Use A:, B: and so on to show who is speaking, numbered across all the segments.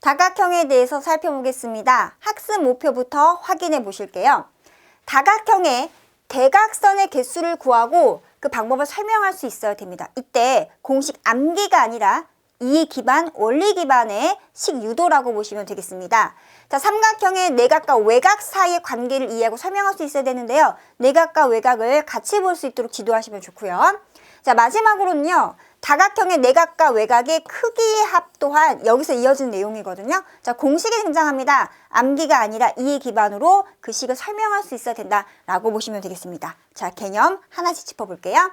A: 다각형에 대해서 살펴보겠습니다. 학습 목표부터 확인해 보실게요. 다각형의 대각선의 개수를 구하고 그 방법을 설명할 수 있어야 됩니다. 이때 공식 암기가 아니라 이해 기반, 원리 기반의 식유도라고 보시면 되겠습니다. 자, 삼각형의 내각과 외곽 사이의 관계를 이해하고 설명할 수 있어야 되는데요. 내각과 외곽을 같이 볼 수 있도록 지도하시면 좋고요. 자, 마지막으로는요. 다각형의 내각과 외곽의 크기의 합 또한 여기서 이어지는 내용이거든요. 자, 공식이 등장합니다. 암기가 아니라 이해 기반으로 그 식을 설명할 수 있어야 된다라고 보시면 되겠습니다. 자, 개념 하나씩 짚어볼게요.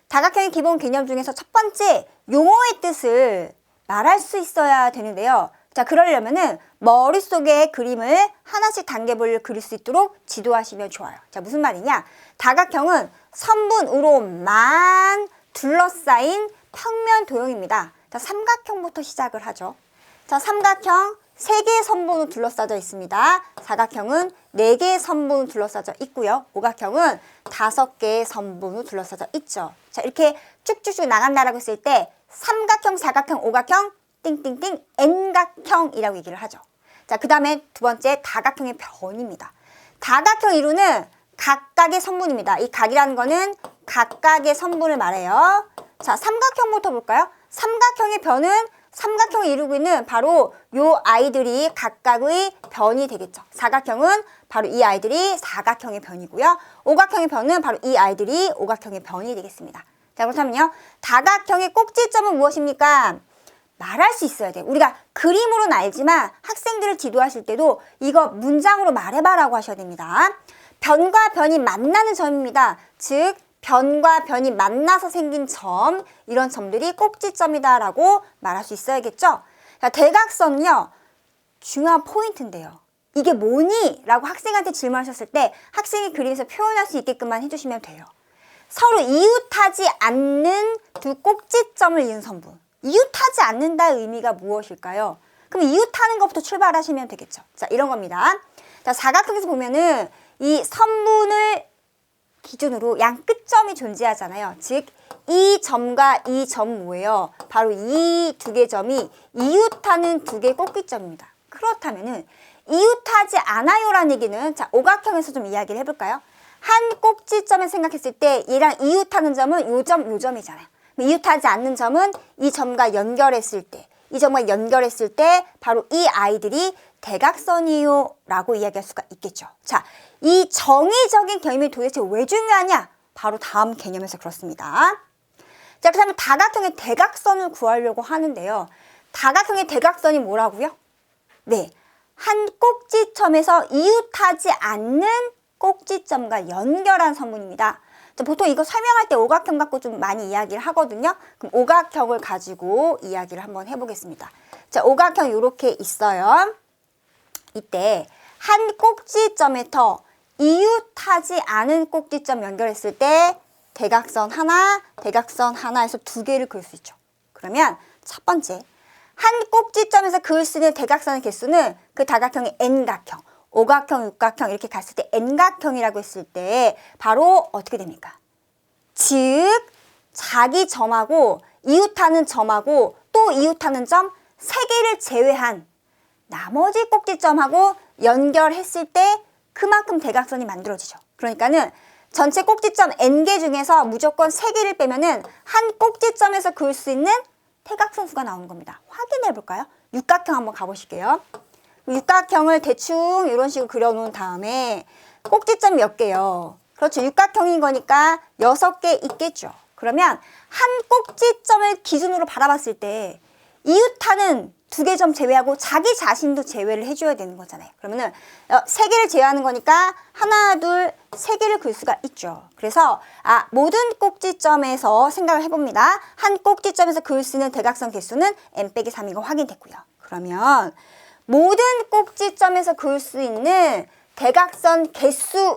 A: 다각형의 기본 개념 중에서 첫 번째, 용어의 뜻을 말할 수 있어야 되는데요. 자, 그러려면은 머릿속에 그림을 하나씩 단계별로 그릴 수 있도록 지도하시면 좋아요. 자, 무슨 말이냐? 다각형은 선분으로만 둘러싸인 평면 도형입니다. 자, 삼각형부터 시작을 하죠. 자, 삼각형 3개의 선분으로 둘러싸져 있습니다. 사각형은 4개의 선분으로 둘러싸져 있고요. 오각형은 5개의 선분으로 둘러싸져 있죠. 자, 이렇게 쭉쭉쭉 나간다라고 했을 때 삼각형, 사각형, 오각형, 띵띵띵, N각형이라고 얘기를 하죠. 자, 그 다음에 두 번째 다각형의 변입니다. 다각형 이루는 각각의 선분입니다. 이 각이라는 거는 각각의 선분을 말해요. 자, 삼각형부터 볼까요? 삼각형의 변은 삼각형을 이루고 있는 바로 요 아이들이 각각의 변이 되겠죠. 사각형은 바로 이 아이들이 사각형의 변이고요. 오각형의 변은 바로 이 아이들이 오각형의 변이 되겠습니다. 자, 그렇다면요. 다각형의 꼭지점은 무엇입니까? 말할 수 있어야 돼요. 우리가 그림으로는 알지만 학생들을 지도하실 때도 이거 문장으로 말해봐라고 하셔야 됩니다. 변과 변이 만나는 점입니다. 즉 변과 변이 만나서 생긴 점, 이런 점들이 꼭지점이다라고 말할 수 있어야겠죠. 자, 대각선은요, 중요한 포인트인데요. 이게 뭐니? 라고 학생한테 질문하셨을 때 학생이 그림에서 표현할 수 있게끔만 해주시면 돼요. 서로 이웃하지 않는 두 꼭지점을 이은 선분. 이웃하지 않는다의 의미가 무엇일까요? 그럼 이웃하는 것부터 출발하시면 되겠죠. 자, 이런 겁니다. 자, 사각형에서 보면은 이 선분을 기준으로 양 끝점이 존재하잖아요. 즉, 이 점과 이 점 뭐예요? 바로 이 두 개 점이 이웃하는 두 개의 꼭지점입니다. 그렇다면은 이웃하지 않아요라는 얘기는 자, 오각형에서 좀 이야기를 해볼까요? 한 꼭지점을 생각했을 때 얘랑 이웃하는 점은 요 점, 요 점이잖아요. 이웃하지 않는 점은 이 점과 연결했을 때, 이 점과 연결했을 때 바로 이 아이들이 대각선이요 라고 이야기할 수가 있겠죠. 자, 이 정의적인 개념이 도대체 왜 중요하냐? 바로 다음 개념에서 그렇습니다. 자, 그렇다면 다각형의 대각선을 구하려고 하는데요. 다각형의 대각선이 뭐라고요? 네, 한 꼭지점에서 이웃하지 않는 꼭지점과 연결한 선분입니다. 자, 보통 이거 설명할 때 오각형 갖고 좀 많이 이야기를 하거든요. 그럼 오각형을 가지고 이야기를 한번 해보겠습니다. 자, 오각형 이렇게 있어요. 이때 한 꼭지점에서 이웃하지 않은 꼭지점 연결했을 때 대각선 하나에서 두 개를 그을 수 있죠. 그러면 첫 번째, 한 꼭지점에서 그을 수 있는 대각선의 개수는 그 다각형의 N각형, 오각형, 육각형 이렇게 갔을 때 N각형이라고 했을 때 바로 어떻게 됩니까? 즉, 자기 점하고 이웃하는 점하고 또 이웃하는 점 3개를 제외한 나머지 꼭지점하고 연결했을 때 그만큼 대각선이 만들어지죠. 그러니까는 전체 꼭지점 N개 중에서 무조건 3개를 빼면은 한 꼭지점에서 그을 수 있는 대각선 수가 나오는 겁니다. 확인해 볼까요? 육각형 한번 가보실게요. 육각형을 대충 이런 식으로 그려놓은 다음에 꼭지점 몇 개요? 그렇죠. 육각형인 거니까 6개 있겠죠. 그러면 한 꼭지점을 기준으로 바라봤을 때 이웃하는 2개 점 제외하고 자기 자신도 제외를 해줘야 되는 거잖아요. 그러면은 3개를 제외하는 거니까 하나, 둘, 3개를 그을 수가 있죠. 그래서 모든 꼭지점에서 생각을 해봅니다. 한 꼭지점에서 그을 수 있는 대각선 개수는 n-3이고 확인됐고요. 그러면 모든 꼭지점에서 그을 수 있는 대각선 개수의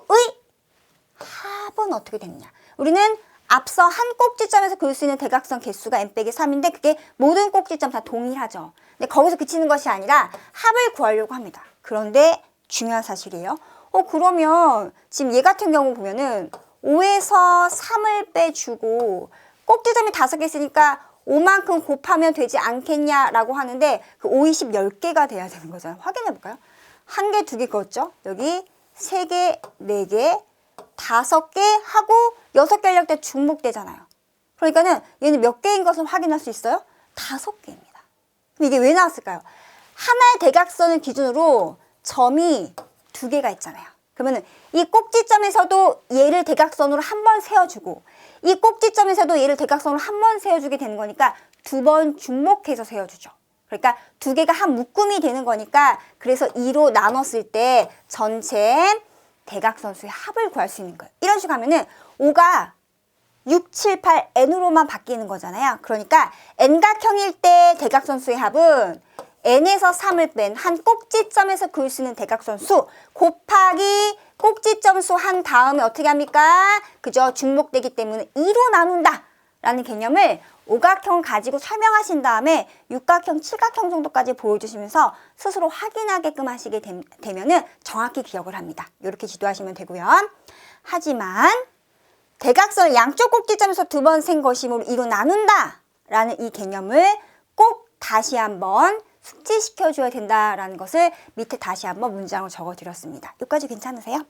A: 합은 어떻게 되느냐? 우리는 앞서 한 꼭지점에서 그을 수 있는 대각선 개수가 n-3인데 그게 모든 꼭지점 다 동일하죠. 근데 거기서 그치는 것이 아니라 합을 구하려고 합니다. 그런데 중요한 사실이에요. 그러면 지금 얘 같은 경우 보면은 5에서 3을 빼주고 꼭지점이 5개 있으니까 5만큼 곱하면 되지 않겠냐라고 하는데 그 5, 20, 10개가 돼야 되는 거잖아요. 확인해 볼까요? 1개, 2개 그었죠? 여기 3개, 4개, 5개 하고 6개 하려고 때 중복되잖아요. 그러니까는 얘는 몇 개인 것을 확인할 수 있어요? 5개입니다. 그럼 이게 왜 나왔을까요? 하나의 대각선을 기준으로 점이 2개가 있잖아요. 그러면은 이 꼭지점에서도 얘를 대각선으로 한 번 세워주고 이 꼭지점에서도 얘를 대각선으로 한 번 세워주게 되는 거니까 2번 중복해서 세워주죠. 그러니까 2개가 한 묶음이 되는 거니까 그래서 2로 나눴을 때 전체 대각선수의 합을 구할 수 있는 거예요. 이런 식으로 하면은 5가 6, 7, 8, n으로만 바뀌는 거잖아요. 그러니까 n각형일 때 대각선수의 합은 n에서 3을 뺀 한 꼭지점에서 그을 수 있는 대각선수 곱하기 꼭지점 수 한 다음에 어떻게 합니까? 그죠? 중복되기 때문에 2로 나눈다 라는 개념을 오각형 가지고 설명하신 다음에 육각형, 칠각형 정도까지 보여주시면서 스스로 확인하게끔 하시게 되면은 정확히 기억을 합니다. 이렇게 지도하시면 되고요. 하지만 대각선을 양쪽 꼭지점에서 2번 센 것이므로 2로 나눈다 라는 이 개념을 꼭 다시 한번 숙지시켜줘야 된다라는 것을 밑에 다시 한번 문장을 적어드렸습니다. 여기까지 괜찮으세요?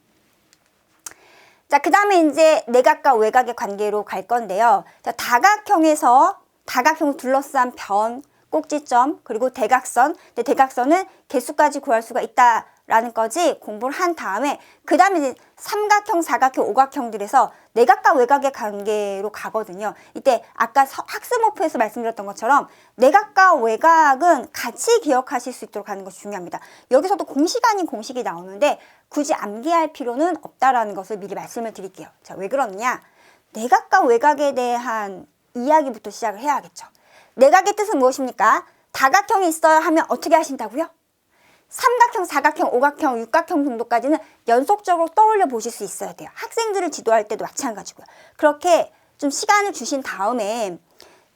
A: 자, 그 다음에 이제 내각과 외각의 관계로 갈 건데요. 자, 다각형에서 다각형을 둘러싼 변, 꼭지점, 그리고 대각선. 근데 대각선은 개수까지 구할 수가 있다라는 거지 공부를 한 다음에 그 다음에 이제 삼각형, 사각형, 오각형들에서 내각과 외각의 관계로 가거든요. 이때 아까 학습 목표에서 말씀드렸던 것처럼 내각과 외각은 같이 기억하실 수 있도록 하는 것이 중요합니다. 여기서도 공식 아닌 공식이 나오는데 굳이 암기할 필요는 없다라는 것을 미리 말씀을 드릴게요. 자, 왜 그러느냐? 내각과 외각에 대한 이야기부터 시작을 해야겠죠. 내각의 뜻은 무엇입니까? 다각형이 있어야 하면 어떻게 하신다고요? 삼각형, 사각형, 오각형, 육각형 정도까지는 연속적으로 떠올려 보실 수 있어야 돼요. 학생들을 지도할 때도 마찬가지고요. 그렇게 좀 시간을 주신 다음에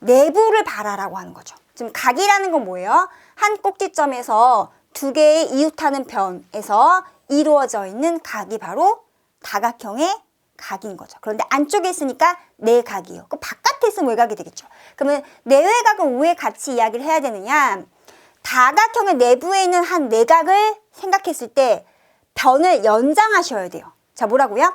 A: 내부를 봐라라고 하는 거죠. 지금 각이라는 건 뭐예요? 한 꼭지점에서 2개의 이웃하는 변에서 이루어져 있는 각이 바로 다각형의 각인 거죠. 그런데 안쪽에 있으니까 내각이에요. 그 바깥에 있으면 외각이 되겠죠. 그러면 내외각은 왜 같이 이야기를 해야 되느냐? 다각형의 내부에 있는 한 내각을 생각했을 때 변을 연장하셔야 돼요. 자, 뭐라고요?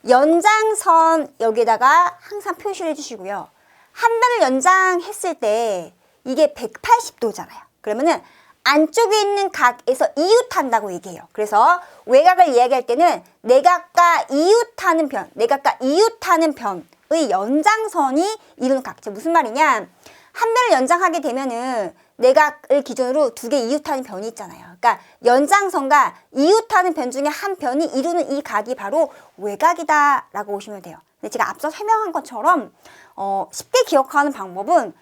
A: 연장선 여기에다가 항상 표시를 해주시고요. 한 변을 연장했을 때 이게 180도잖아요. 그러면은 안쪽에 있는 각에서 이웃한다고 얘기해요. 그래서 외각을 이야기할 때는 내각과 이웃하는 변, 내각과 이웃하는 변의 연장선이 이루는 각. 무슨 말이냐? 한 변을 연장하게 되면은 내각을 기준으로 2개 이웃하는 변이 있잖아요. 그러니까 연장선과 이웃하는 변 중에 한 변이 이루는 이 각이 바로 외각이다라고 보시면 돼요. 근데 제가 앞서 설명한 것처럼 쉽게 기억하는 방법은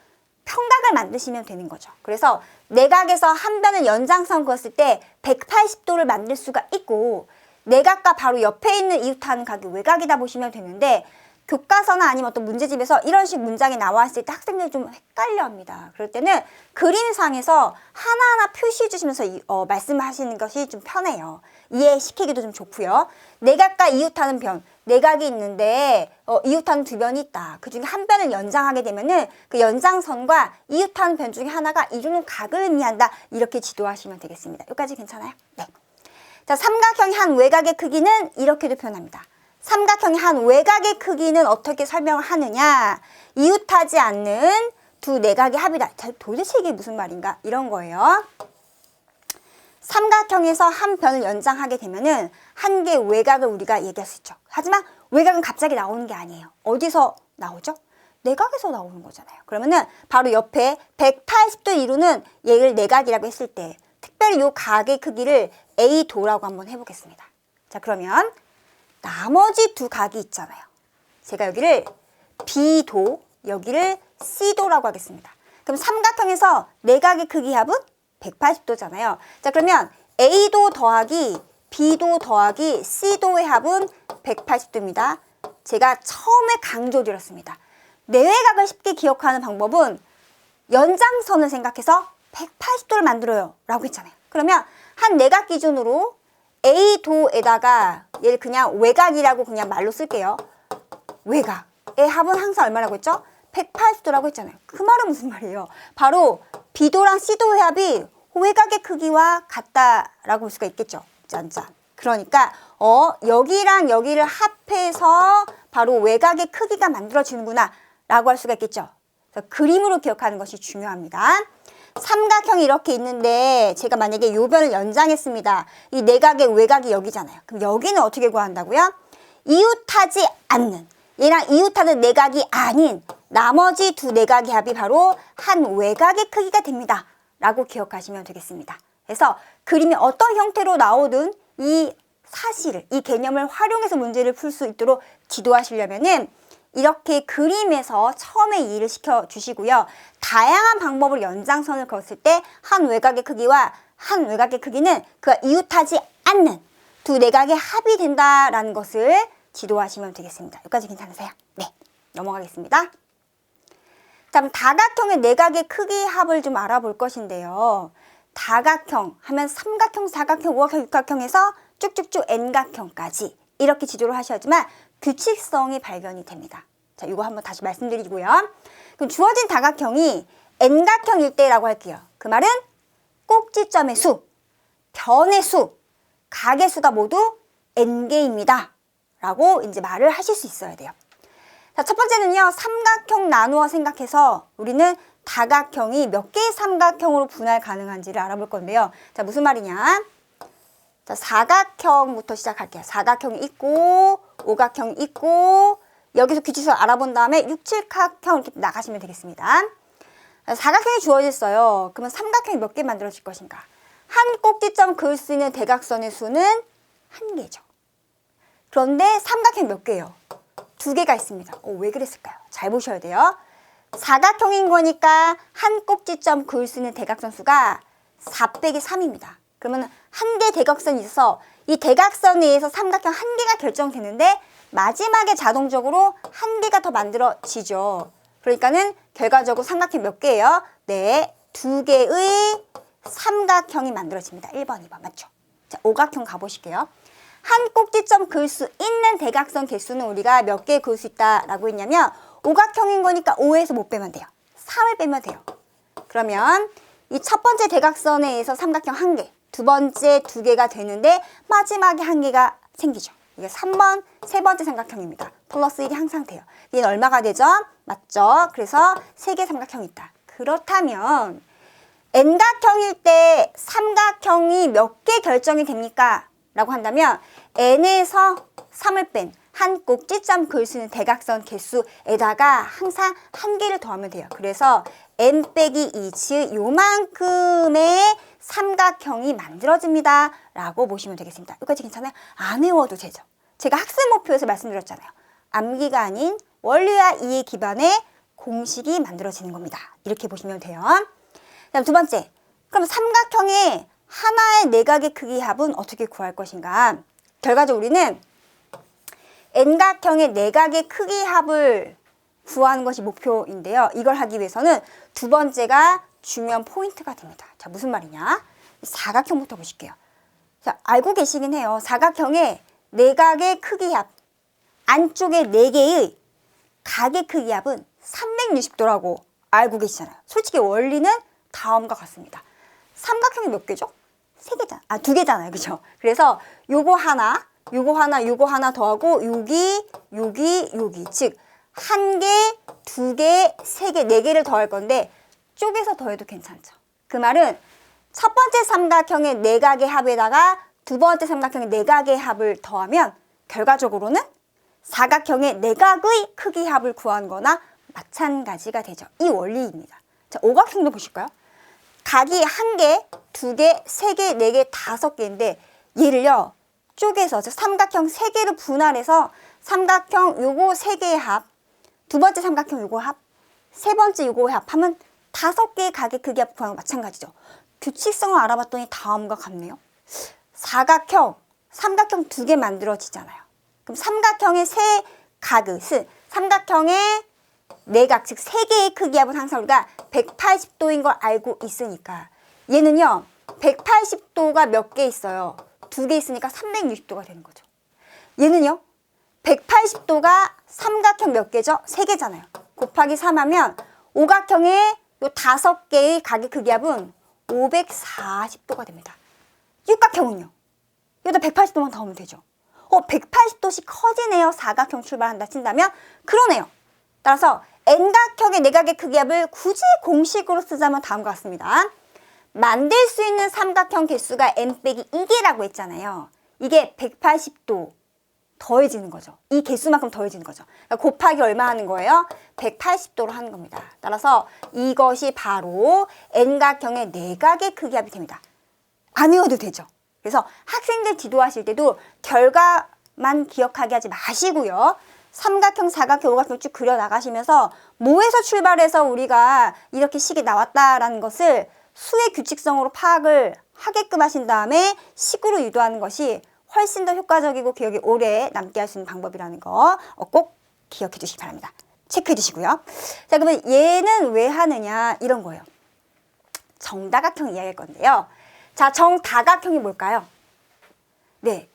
A: 평각을 만드시면 되는 거죠. 그래서 내각에서 한 변을 연장선 그었을 때 180도를 만들 수가 있고 내각과 바로 옆에 있는 이웃하는 각이 외각이다 보시면 되는데 교과서나 아니면 어떤 문제집에서 이런 식 문장이 나왔을 때 학생들이 좀 헷갈려합니다. 그럴 때는 그림상에서 하나하나 표시해 주시면서 말씀하시는 것이 좀 편해요. 이해시키기도 좀 좋고요. 내각과 이웃하는 변, 내각이 있는데 이웃하는 2변이 있다. 그 중에 한 변을 연장하게 되면은 그 연장선과 이웃하는 변 중에 하나가 이루는 각을 의미한다. 이렇게 지도하시면 되겠습니다. 여기까지 괜찮아요? 네. 자, 삼각형의 한 외곽의 크기는 이렇게도 표현합니다. 삼각형의 한 외곽의 크기는 어떻게 설명을 하느냐? 이웃하지 않는 두 내각의 합이다. 도대체 이게 무슨 말인가? 이런 거예요. 삼각형에서 한 변을 연장하게 되면은 한 개의 외곽을 우리가 얘기할 수 있죠. 하지만 외곽은 갑자기 나오는 게 아니에요. 어디서 나오죠? 내각에서 나오는 거잖아요. 그러면은 바로 옆에 180도 이루는 얘를 내각이라고 했을 때 특별히 이 각의 크기를 A도라고 한번 해보겠습니다. 자, 그러면 나머지 두 각이 있잖아요. 제가 여기를 B도, 여기를 C도라고 하겠습니다. 그럼 삼각형에서 내각의 크기 합은 180도잖아요. 자, 그러면 A도 더하기 B도 더하기 C도의 합은 180도입니다. 제가 처음에 강조드렸습니다. 내외각을 쉽게 기억하는 방법은 연장선을 생각해서 180도를 만들어요 라고 했잖아요. 그러면 한 내각 기준으로 A도에다가 얘를 그냥 외각이라고 그냥 말로 쓸게요. 외각의 합은 항상 얼마라고 했죠? 180도라고 했잖아요. 그 말은 무슨 말이에요? 바로 B도랑 C도 합이 외곽의 크기와 같다라고 볼 수가 있겠죠. 짠짠. 그러니까 여기랑 여기를 합해서 바로 외곽의 크기가 만들어지는구나 라고 할 수가 있겠죠. 그래서 그림으로 기억하는 것이 중요합니다. 삼각형이 이렇게 있는데 제가 만약에 요 변을 연장했습니다. 이 내각의 외곽이 여기잖아요. 그럼 여기는 어떻게 구한다고요? 이웃하지 않는, 얘랑 이웃하는 내각이 아닌 나머지 두 내각의 합이 바로 한 외곽의 크기가 됩니다. 라고 기억하시면 되겠습니다. 그래서 그림이 어떤 형태로 나오든 이 사실을, 이 개념을 활용해서 문제를 풀 수 있도록 지도하시려면은 이렇게 그림에서 처음에 이해를 시켜주시고요. 다양한 방법으로 연장선을 그었을 때 한 외곽의 크기와 한 외곽의 크기는 그가 이웃하지 않는 두 내각의 합이 된다라는 것을 지도하시면 되겠습니다. 여기까지 괜찮으세요? 네, 넘어가겠습니다. 다음 다각형의 내각의 크기 합을 좀 알아볼 것인데요. 다각형 하면 삼각형, 사각형, 오각형, 육각형에서 쭉쭉쭉 N각형까지 이렇게 지도를 하셔야지만 규칙성이 발견이 됩니다. 자, 이거 한번 다시 말씀드리고요. 그럼 주어진 다각형이 N각형일 때라고 할게요. 그 말은 꼭지점의 수, 변의 수, 각의 수가 모두 N개입니다. 라고 이제 말을 하실 수 있어야 돼요. 자, 첫 번째는요. 삼각형 나누어 생각해서 우리는 다각형이 몇 개의 삼각형으로 분할 가능한지를 알아볼 건데요. 자, 무슨 말이냐? 자, 사각형부터 시작할게요. 사각형이 있고, 오각형이 있고, 여기서 규칙수 알아본 다음에 6, 7각형 이렇게 나가시면 되겠습니다. 사각형이 주어졌어요. 그러면 삼각형이 몇 개 만들어질 것인가? 한 꼭지점 그을 수 있는 대각선의 수는 1개죠. 그런데 삼각형이 몇 개예요? 2개가 있습니다. 왜 그랬을까요? 잘 보셔야 돼요. 사각형인 거니까 한 꼭지점 그을 수 있는 대각선 수가 4 빼기 3입니다. 그러면 한 개 대각선이 있어서 이 대각선에 의해서 삼각형 1개가 결정되는데 마지막에 자동적으로 1개가 더 만들어지죠. 그러니까는 결과적으로 삼각형 몇 개예요? 네, 2개의 삼각형이 만들어집니다. 1번, 2번 맞죠? 자, 오각형 가보실게요. 한 꼭지점 그을 수 있는 대각선 개수는 우리가 몇 개 그을 수 있다라고 했냐면 오각형인 거니까 5에서 못 빼면 돼요. 3을 빼면 돼요. 그러면 이 첫 번째 대각선에 의해서 삼각형 1개, 두 번째 2개가 되는데 마지막에 1개가 생기죠. 이게 3번, 세 번째 삼각형입니다. 플러스 1이 항상 돼요. 얘는 얼마가 되죠? 맞죠? 그래서 3개 삼각형이 있다. 그렇다면 N각형일 때 삼각형이 몇 개 결정이 됩니까? 라고 한다면 N에서 3을 뺀 한 꼭지점 그을 수 있는 대각선 개수에다가 항상 1개를 더하면 돼요. 그래서 N 빼기 2, 즉 요만큼의 삼각형이 만들어집니다. 라고 보시면 되겠습니다. 여기까지 괜찮아요? 안 외워도 되죠. 제가 학습 목표에서 말씀드렸잖아요. 암기가 아닌 원리와 이해 기반의 공식이 만들어지는 겁니다. 이렇게 보시면 돼요. 다음 두 번째, 그럼 삼각형의 하나의 내각의 크기 합은 어떻게 구할 것인가? 결과적으로 우리는 N각형의 내각의 크기 합을 구하는 것이 목표인데요. 이걸 하기 위해서는 두 번째가 중요한 포인트가 됩니다. 자, 무슨 말이냐? 사각형부터 보실게요. 자, 알고 계시긴 해요. 사각형의 내각의 크기 합, 안쪽에 4개의 각의 크기 합은 360도라고 알고 계시잖아요. 솔직히 원리는 다음과 같습니다. 삼각형이 몇 개죠? 3개잖아. 2개잖아요. 그죠? 그래서 요거 하나, 요거 하나, 요거 하나 더하고 여기, 여기. 즉 1개, 2개, 3개, 4개를 더할 건데 쪼개서 더해도 괜찮죠. 그 말은 첫 번째 삼각형의 내각의 합에다가 두 번째 삼각형의 내각의 합을 더하면 결과적으로는 사각형의 내각의 크기 합을 구한 거나 마찬가지가 되죠. 이 원리입니다. 자, 오각형도 보실까요? 각이 1개, 2개, 3개, 4개, 5개인데 얘를요 쪼개서 삼각형 3개를 분할해서 삼각형 요거 3개의 합, 두 번째 삼각형 요거 합, 세 번째 요거의 합하면 5개의 각의 크기 합 구하는 거 마찬가지죠. 규칙성을 알아봤더니 다음과 같네요. 사각형, 삼각형 2개 만들어지잖아요. 그럼 삼각형의 세 각의 삼각형의 내각, 즉 3개의 크기 합은 항상 우리가 180도인 걸 알고 있으니까 얘는요 180도가 몇 개 있어요? 2개 있으니까 360도가 되는 거죠. 얘는요 180도가 삼각형 몇 개죠? 3개잖아요. 곱하기 3 하면 오각형의 요 5개의 각의 크기 합은 540도가 됩니다. 육각형은요? 여기다 180도만 더하면 되죠. 180도씩 커지네요. 사각형 출발한다 친다면? 그러네요. 따라서 N각형의 내각의 크기 합을 굳이 공식으로 쓰자면 다음과 같습니다. 만들 수 있는 삼각형 개수가 n 빼기 2개라고 했잖아요. 이게 180도 더해지는 거죠. 이 개수만큼 더해지는 거죠. 그러니까 곱하기 얼마 하는 거예요? 180도로 하는 겁니다. 따라서 이것이 바로 N각형의 내각의 크기 합이 됩니다. 안 외워도 되죠. 그래서 학생들 지도하실 때도 결과만 기억하게 하지 마시고요. 삼각형, 사각형, 오각형 쭉 그려나가시면서 뭐에서 출발해서 우리가 이렇게 식이 나왔다라는 것을 수의 규칙성으로 파악을 하게끔 하신 다음에 식으로 유도하는 것이 훨씬 더 효과적이고 기억에 오래 남게 할 수 있는 방법이라는 거 꼭 기억해 주시기 바랍니다. 체크해 주시고요. 자, 그러면 얘는 왜 하느냐 이런 거예요. 정다각형 이야기할 건데요. 자, 정다각형이 뭘까요? 네,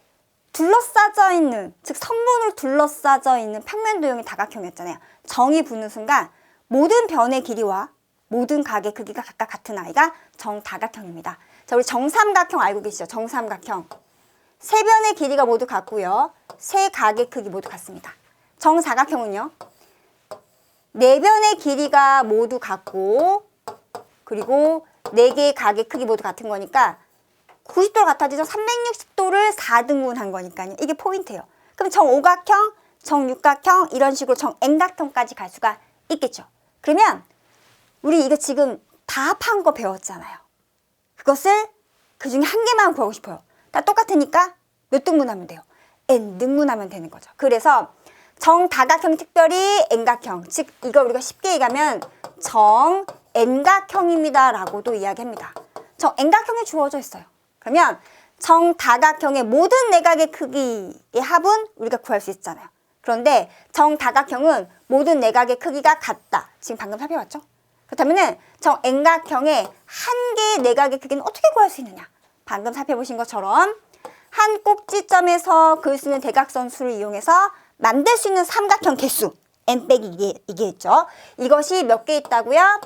A: 둘러싸져 있는, 즉 선분으로 둘러싸져 있는 평면 도형이 다각형이었잖아요. 정이 붙는 순간 모든 변의 길이와 모든 각의 크기가 각각 같은 아이가 정다각형입니다. 자, 우리 정삼각형 알고 계시죠? 정삼각형. 세 변의 길이가 모두 같고요. 세 각의 크기 모두 같습니다. 정사각형은요. 네 변의 길이가 모두 같고 그리고 네 개의 각의 크기 모두 같은 거니까 90도로 같아지죠. 360도를 4등분한 거니까요. 이게 포인트예요. 그럼 정오각형, 정육각형 이런 식으로 정N각형까지 갈 수가 있겠죠. 그러면 우리 이거 지금 다 합한 거 배웠잖아요. 그것을 그 중에 한 개만 구하고 싶어요. 다 똑같으니까 몇 등분하면 돼요? N등분하면 되는 거죠. 그래서 정다각형 특별히 N각형, 즉 이걸 우리가 쉽게 얘기하면 정N각형입니다 라고도 이야기합니다. 정N각형이 주어져 있어요. 그러면 정다각형의 모든 내각의 크기의 합은 우리가 구할 수 있잖아요. 그런데 정다각형은 모든 내각의 크기가 같다. 지금 방금 살펴봤죠? 그렇다면 정N각형의 한 개의 내각의 크기는 어떻게 구할 수 있느냐? 방금 살펴보신 것처럼 한 꼭지점에서 그을 수 있는 대각선 수를 이용해서 만들 수 있는 삼각형 개수 n 빼기 이게 있죠. 이것이 몇 개 있다고요?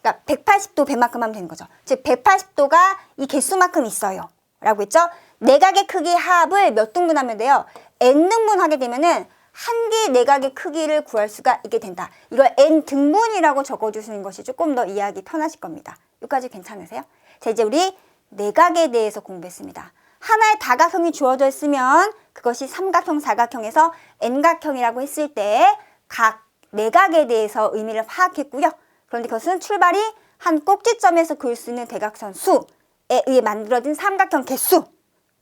A: 그러니까 180도 배만큼 하면 되는 거죠. 즉 180도가 이 개수만큼 있어요. 라고 했죠. 내각의 크기 합을 몇 등분하면 돼요? n등분 하게 되면은 한 개의 내각의 크기를 구할 수가 있게 된다. 이걸 n등분이라고 적어주시는 것이 조금 더 이해하기 편하실 겁니다. 여기까지 괜찮으세요? 자, 이제 우리 내각에 대해서 공부했습니다. 하나의 다각형이 주어져 있으면 그것이 삼각형, 사각형에서 N각형이라고 했을 때 각 내각에 대해서 의미를 파악했고요. 그런데 그것은 출발이 한 꼭지점에서 그을 수 있는 대각선 수에 의해 만들어진 삼각형 개수.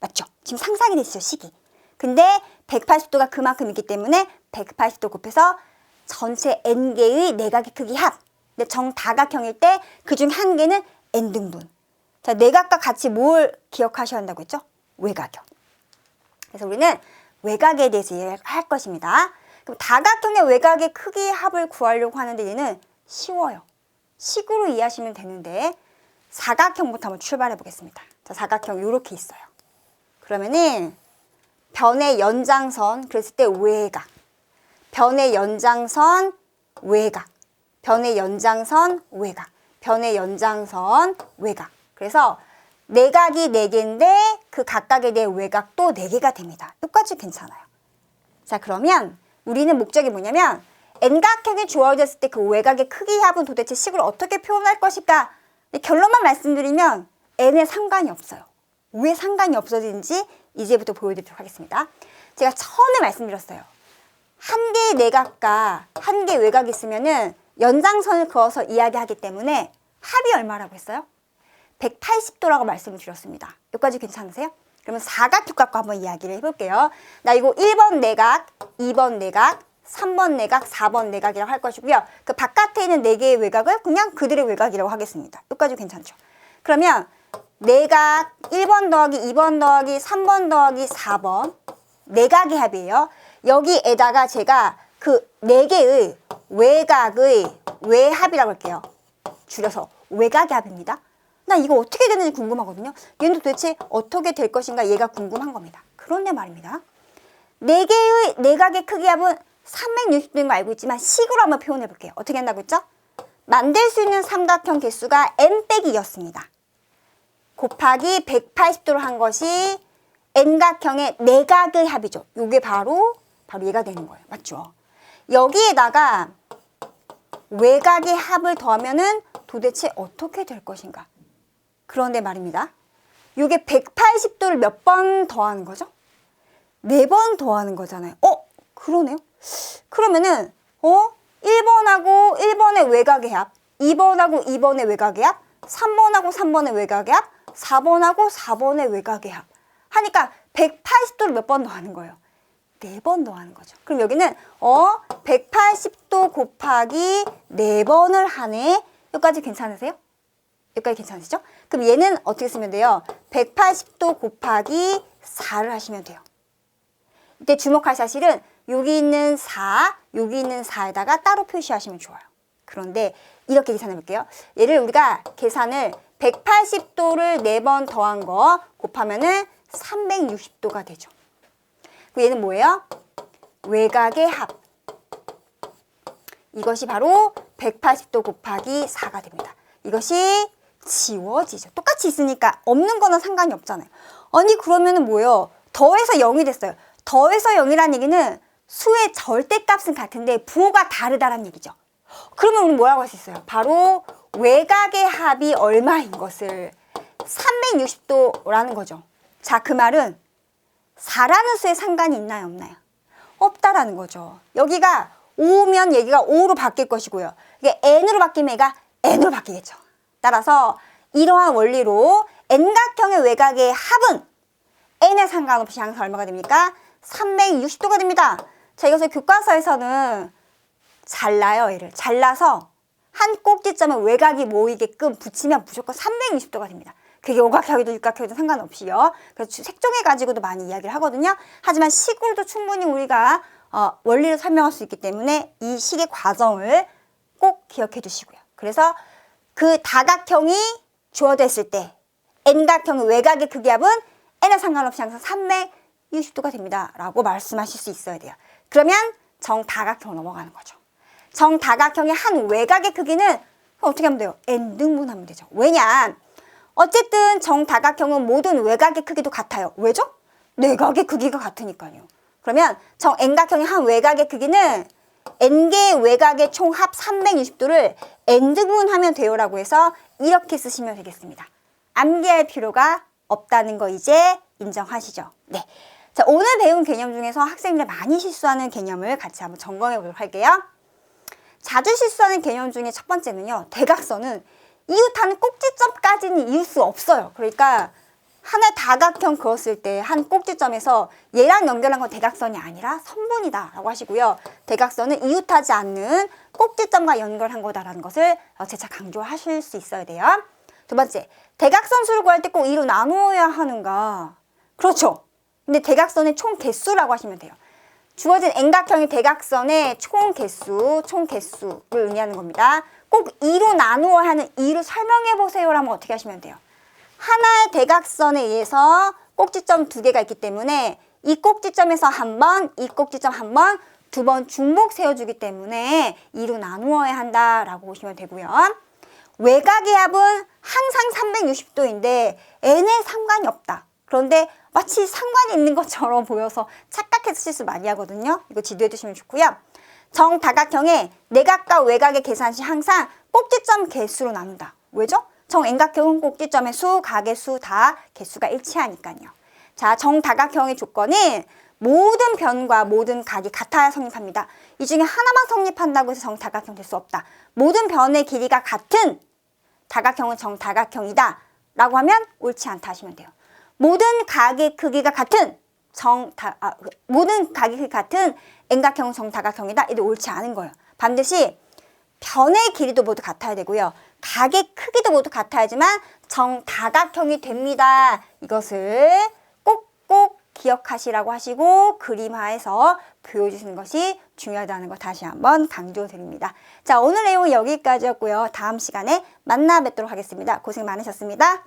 A: 맞죠? 지금 상상이 되시죠, 식이. 근데 180도가 그만큼 있기 때문에 180도 곱해서 전체 N개의 내각의 크기 합. 근데 정다각형일 때 그중 한 개는 N등분. 자, 내각과 같이 뭘 기억하셔야 한다고 했죠? 외각형. 그래서 우리는 외각에 대해서 이야기할 것입니다. 그럼 다각형의 외각의 크기의 합을 구하려고 하는데 얘는 쉬워요. 식으로 이해하시면 되는데 사각형부터 한번 출발해 보겠습니다. 자, 사각형 이렇게 있어요. 그러면은 변의 연장선, 그랬을 때 외각. 변의 연장선, 외각. 변의 연장선, 외각. 변의 연장선, 외각. 그래서 내각이 4개인데 그 각각에 대해 외각도 4개가 됩니다. 여기까지 괜찮아요. 자, 그러면 우리는 목적이 뭐냐면 N각형이 주어졌을 때 그 외각의 크기 합은 도대체 식으로 어떻게 표현할 것일까? 결론만 말씀드리면 N에 상관이 없어요. 왜 상관이 없어지는지 이제부터 보여드리도록 하겠습니다. 제가 처음에 말씀드렸어요. 한 개의 내각과 한 개의 외각이 있으면은 연장선을 그어서 이야기하기 때문에 합이 얼마라고 했어요? 180도라고 말씀을 드렸습니다. 여기까지 괜찮으세요? 그러면 사각형값과 한번 이야기를 해볼게요. 나 이거 1번 내각, 2번 내각, 3번 내각, 4번 내각이라고 할 것이고요. 그 바깥에 있는 4개의 외각을 그냥 그들의 외각이라고 하겠습니다. 여기까지 괜찮죠? 그러면 내각 1번 더하기 2번 더하기 3번 더하기 4번 내각의 합이에요. 여기에다가 제가 그 4개의 외각의 외합이라고 할게요. 줄여서 외각의 합입니다. 나 이거 어떻게 되는지 궁금하거든요. 얘는 도대체 어떻게 될 것인가 얘가 궁금한 겁니다. 그런데 말입니다. 4개의 내각의 크기 합은 360도인 거 알고 있지만 식으로 한번 표현해 볼게요. 어떻게 한다고 했죠? 만들 수 있는 삼각형 개수가 n-2였습니다. 곱하기 180도로 한 것이 n각형의 내각의 합이죠. 요게 바로 얘가 되는 거예요. 맞죠? 여기에다가 외곽의 합을 더하면은 도대체 어떻게 될 것인가? 그런데 말입니다. 요게 180도를 몇 번 더하는 거죠? 4번 더하는 거잖아요. 그러네요. 그러면은 1번하고 1번의 외곽의 합, 2번하고 2번의 외곽의 합, 3번하고 3번의 외곽의 합, 4번하고 4번의 외곽의 합 하니까 180도를 몇 번 더하는 거예요? 4번 더하는 거죠. 그럼 여기는 180도 곱하기 4번을 하네. 여기까지 괜찮으세요? 여기까지 괜찮으시죠? 그럼 얘는 어떻게 쓰면 돼요? 180도 곱하기 4를 하시면 돼요. 이때 주목할 사실은 여기 있는 4, 여기 있는 4에다가 따로 표시하시면 좋아요. 그런데 이렇게 계산해 볼게요. 얘를 우리가 계산을 180도를 4번 더한 거 곱하면은 360도가 되죠. 얘는 뭐예요? 외곽의 합. 이것이 바로 180도 곱하기 4가 됩니다. 이것이 지워지죠. 똑같이 있으니까 없는 거는 상관이 없잖아요. 아니 그러면은 뭐예요? 더해서 0이 됐어요. 더해서 0이라는 얘기는 수의 절대값은 같은데 부호가 다르다는 얘기죠. 그러면 우리 뭐라고 할 수 있어요? 바로 외곽의 합이 얼마인 것을 360도라는 거죠. 자, 그 말은 4라는 수에 상관이 있나요? 없나요? 없다라는 거죠. 여기가 5면 얘기가 5로 바뀔 것이고요. 이게 n으로 바뀌면 얘가 n으로 바뀌겠죠. 따라서 이러한 원리로 n각형의 외곽의 합은 n에 상관없이 항상 얼마가 됩니까? 360도가 됩니다. 자, 이것을 교과서에서는 잘라요. 얘를 잘라서 한 꼭지점에 외곽이 모이게끔 붙이면 무조건 360도가 됩니다. 그게 오각형이든 육각형이든 상관없이요. 그래서 색종해가지고도 많이 이야기를 하거든요. 하지만 식으로도 충분히 우리가 원리를 설명할 수 있기 때문에 이 식의 과정을 꼭 기억해 두시고요. 그래서 그 다각형이 주어졌을 때 n각형의 외곽의 크기합은 n에 상관없이 항상 360도가 됩니다. 라고 말씀하실 수 있어야 돼요. 그러면 정다각형으로 넘어가는 거죠. 정다각형의 한 외곽의 크기는 어떻게 하면 돼요? n등분하면 되죠. 왜냐? 어쨌든 정다각형은 모든 외곽의 크기도 같아요. 왜죠? 내각의 크기가 같으니까요. 그러면 정 n각형의 한 외곽의 크기는 n개의 외곽의 총합 360도를 n등분하면 돼요라고 해서 이렇게 쓰시면 되겠습니다. 암기할 필요가 없다는 거 이제 인정하시죠? 네. 자, 오늘 배운 개념 중에서 학생들 많이 실수하는 개념을 같이 한번 점검해 보도록 할게요. 자주 실수하는 개념 중에 첫 번째는요. 대각선은 이웃하는 꼭지점까지는 이을 수 없어요. 그러니까 하나의 다각형 그었을 때 한 꼭지점에서 얘랑 연결한 건 대각선이 아니라 선분이다 라고 하시고요. 대각선은 이웃하지 않는 꼭지점과 연결한 거다라는 것을 재차 강조하실 수 있어야 돼요. 두 번째, 대각선 수를 구할 때 꼭 2로 나누어야 하는가? 그렇죠. 근데 대각선의 총 개수라고 하시면 돼요. 주어진 n각형의 대각선의 총 개수를 의미하는 겁니다. 꼭 2로 나누어야 하는 이유를 설명해 보세요라면 어떻게 하시면 돼요? 하나의 대각선에 의해서 꼭지점 2개가 있기 때문에 이 꼭지점에서 한 번, 이 꼭지점 한 번, 2번 중복 세워주기 때문에 2로 나누어야 한다라고 보시면 되고요. 외곽의 합은 항상 360도인데 n에 상관이 없다. 그런데 마치 상관이 있는 것처럼 보여서 착각해서 실수 많이 하거든요. 이거 지도해 두시면 좋고요. 정다각형의 내각과 외곽의 계산시 항상 꼭지점 개수로 나눈다. 왜죠? 정n각형은 꼭지점의 수, 각의 수 다 개수가 일치하니까요. 자, 정다각형의 조건은 모든 변과 모든 각이 같아야 성립합니다. 이 중에 하나만 성립한다고 해서 정다각형 될 수 없다. 모든 변의 길이가 같은 다각형은 정다각형이다 라고 하면 옳지 않다 하시면 돼요. 모든 각의 크기가 같은 모든 각이 같은 n각형은 정다각형이다. 이게 옳지 않은 거예요. 반드시 변의 길이도 모두 같아야 되고요. 각의 크기도 모두 같아야지만 정다각형이 됩니다. 이것을 꼭꼭 기억하시라고 하시고 그림화해서 보여주시는 것이 중요하다는 거 다시 한번 강조드립니다. 자, 오늘 내용은 여기까지였고요. 다음 시간에 만나 뵙도록 하겠습니다. 고생 많으셨습니다.